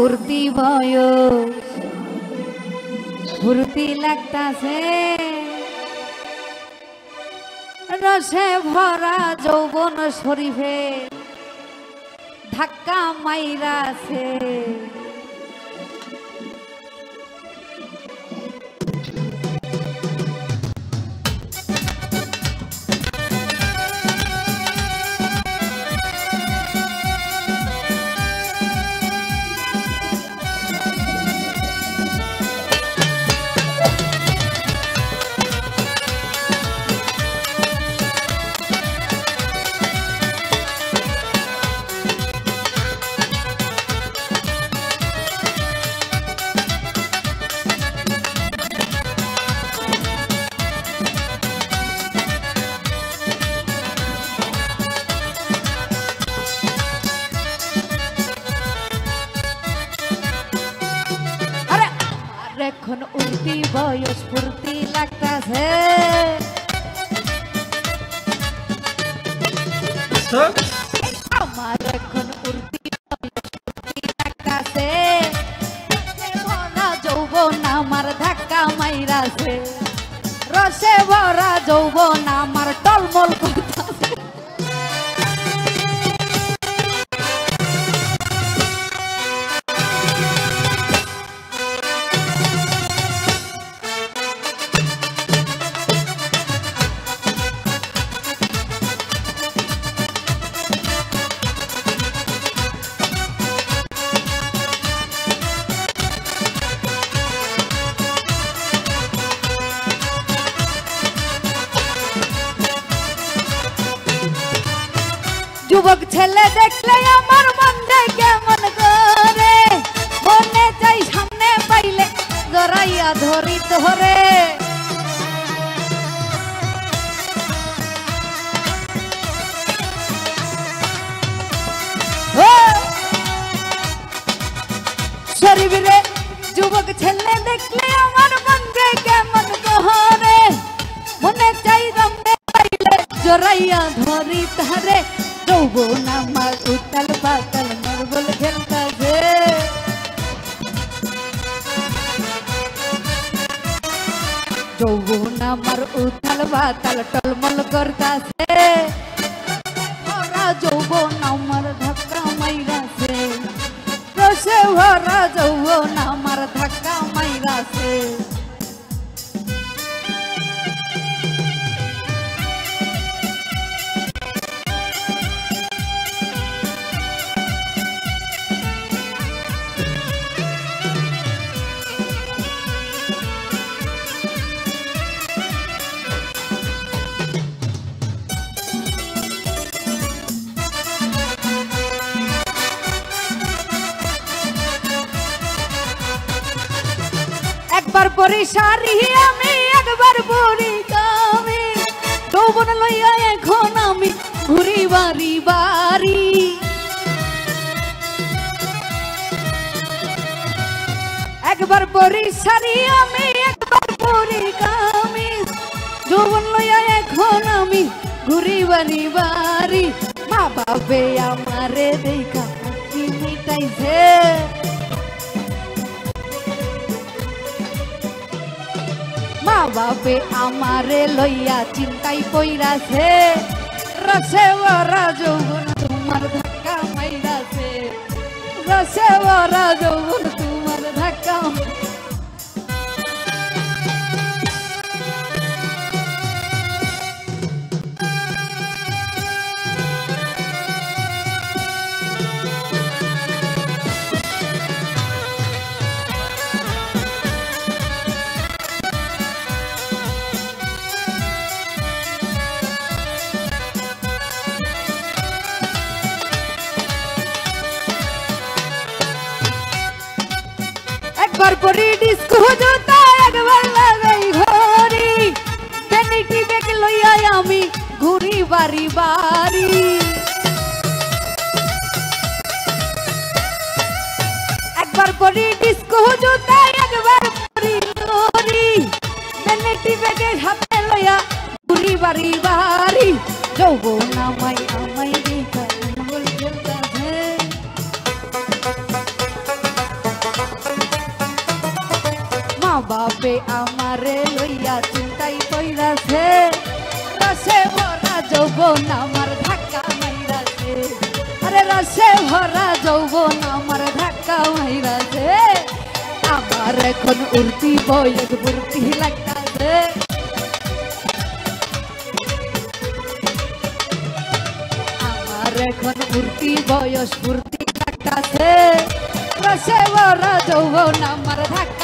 ফুর্তি বয়স ফুর্তি লাগতাছে রসে ভরা যৌবন শরীফে ধাক্কা মাইরাছে এখন উল্টি বয়স ফুর্তি লাগতাছে আমার এখন উল্টি বয়স ফুর্তি লাগতাছে ভরা যৌবন আমার ধাক্কা মাইরাছে রসে ভরা যৌবন আমার টলমল করতাছে যুবক ছেলে দেখলে আমার মনটা কেমন করে মনে চাই সামনে পাইলে জড়াইয়া ধরি ধরে শরীরে যুবক ছেলে দেখলে আমার মনটা কেমন করে মনে চাই সামনে পাইলে জড়াইয়া ধরি ধরে যৌবন আমার উতাল পাতাল মার্বল খেলতাছে যৌবন আমার উতাল পাতাল টলমল করতাছে ভরা যৌবন আমার ধাক্কা মাইরাছে রসে ভরা যৌবন আমার ধাক্কা মাইরাছে একবার পরি শাড়ি আমি একবার পরি কামি যৌবন লইয়া এখন আমি ঘুরি বাড়ি বাড়ি একবার পরি শাড়ি আমি একবার পরি কামি যৌবন লইয়া এখন আমি ঘুরি বাড়ি বাড়ি মা বাপে আমারে দেখা কি মিটাইছে মা বাপে আমারে লইয়া চিন্তাই পইরাছে রসে ভরা যৌবন তোমার ধাক্কা মাইরাছে রসে ভরা যৌবন তোমার ধাক্কা একবার পরি ডিস্কো জুতা একবার লাগাই ঘড়ি ভ্যানিটি ব্যাগ লইয়া আমি ঘুরি বাড়ি বাড়ি একবার পরি ডিস্কো জুতা একবার পরি ঘড়ি ভ্যানিটি ব্যাগে হাতে লইয়া ঘুরি বাড়ি বাড়ি যৌবন আমায় আমায় দেখা বল খেলতাছে ভাবে আমারে লইয়া চিন্তাই কইরাছে রসে ভরা যৌবন আমার ধাক্কা মাইরাছে আরে রসে ভরা যৌবন আমার ধাক্কা মাইরাছে আমার এখন উর্তি বয়স ফুর্তি লাগতাছে আমার এখন উর্তি বয়স ফুর্তি লাগতাছে রসে ভরা যৌবন আমার ধাক্কা